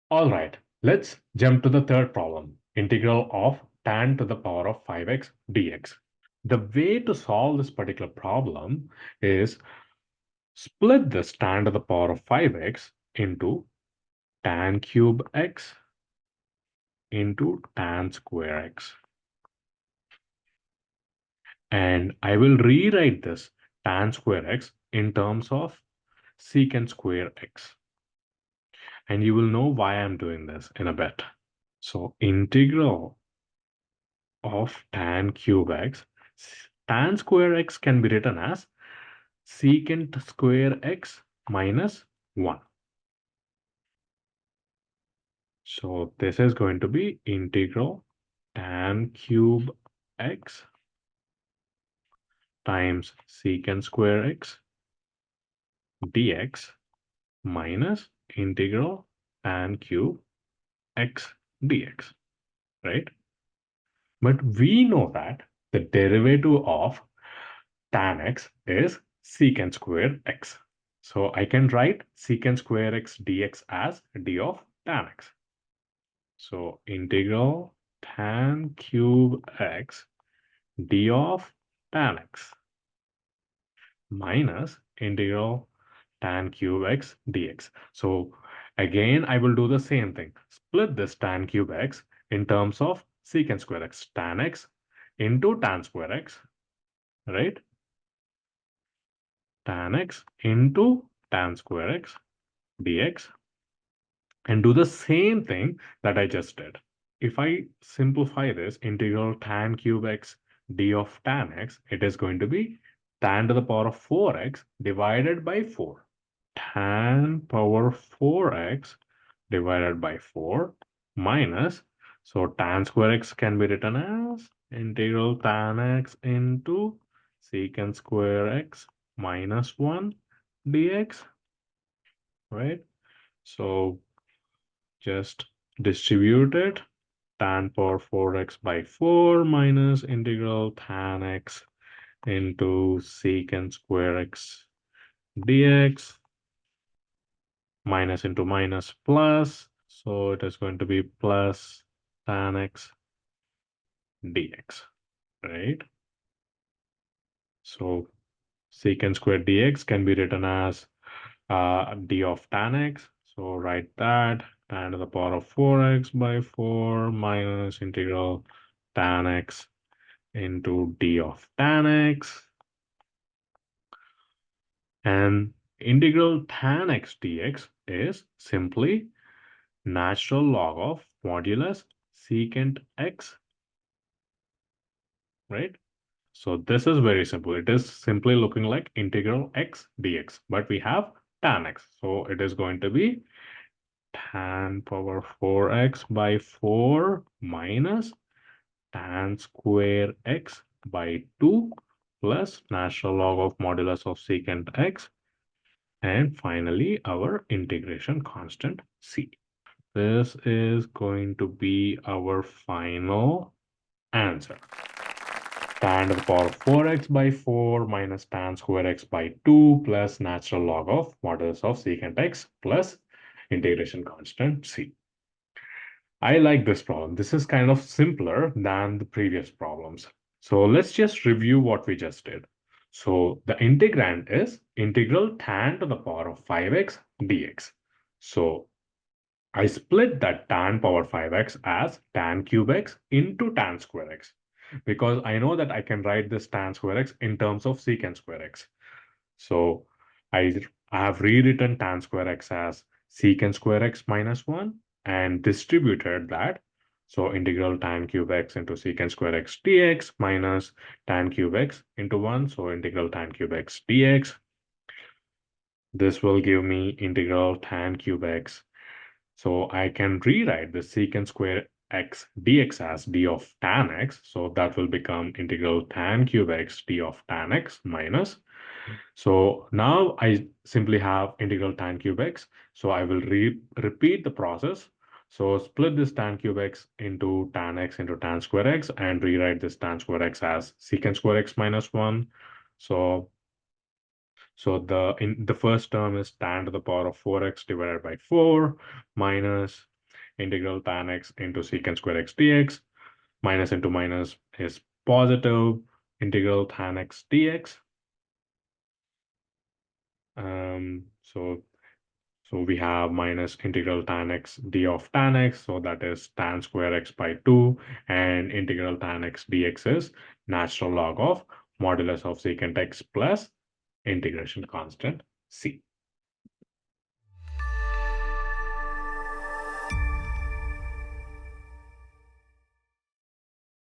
All right, let's jump to the third problem. Integral of tan to the power of 5x dx. The way to solve this particular problem is split this tan to the power of 5x into tan cube x into tan square x. And I will rewrite this tan square x in terms of secant square x. And you will know why I'm doing this in a bit. So integral of tan cube x, tan square x can be written as secant square x minus 1. So this is going to be integral tan cube x times secant square x dx minus integral tan cube x dx, right? But we know that the derivative of tan x is secant square x. So I can write secant square x dx as d of tan x. So integral tan cube x d of tan x minus integral tan cube x dx. So again, I will do the same thing. Split this tan cube x in terms of secant square x, tan x into tan square x, right? Tan x into tan square x dx, and do the same thing that I just did. If I simplify this integral tan cube x d of tan x, it is going to be tan to the power of 4x divided by 4. Tan power 4x divided by 4 minus, so tan square x can be written as integral tan x into secant square x minus 1 dx, right? So just distribute it, tan power 4x by 4 minus integral tan x into secant square x dx, minus into minus plus, so it is going to be plus tan x dx, right? So secant square dx can be written as d of tan x. So write that tan to the power of 4x by 4 minus integral tan x into d of tan x. And integral tan x dx is simply natural log of modulus secant x, right? So this is very simple. It is simply looking like integral x dx, but we have tan x. So it is going to be tan power 4x by 4 minus tan square x by 2 plus natural log of modulus of secant x, and finally our integration constant c. This is going to be our final answer. Tan to the power of 4x by 4 minus tan square x by 2 plus natural log of modulus of secant x plus integration constant c. I like this problem. This is kind of simpler than the previous problems. So let's just review what we just did. So the integrand is integral tan to the power of 5x dx. So I split that tan power 5x as tan cube x into tan square x, because I know that I can write this tan square x in terms of secant square x. So I have rewritten tan square x as secant square x minus 1 and distributed that. So integral tan cube x into secant square x dx minus tan cube x into 1. So integral tan cube x dx. This will give me integral tan cube x. So I can rewrite the secant square x dx as d of tan x. So that will become integral tan cube x d of tan x minus. So now I simply have integral tan cube x. So I will repeat the process. So split this tan cube x into tan x into tan square x and rewrite this tan square x as secant square x minus 1. So the first term is tan to the power of 4x divided by 4 minus integral tan x into secant square x dx. Minus into minus is positive, integral tan x dx. So we have minus integral tan x d of tan x, so that is tan square x by 2, and integral tan x dx is natural log of modulus of secant x plus integration constant c.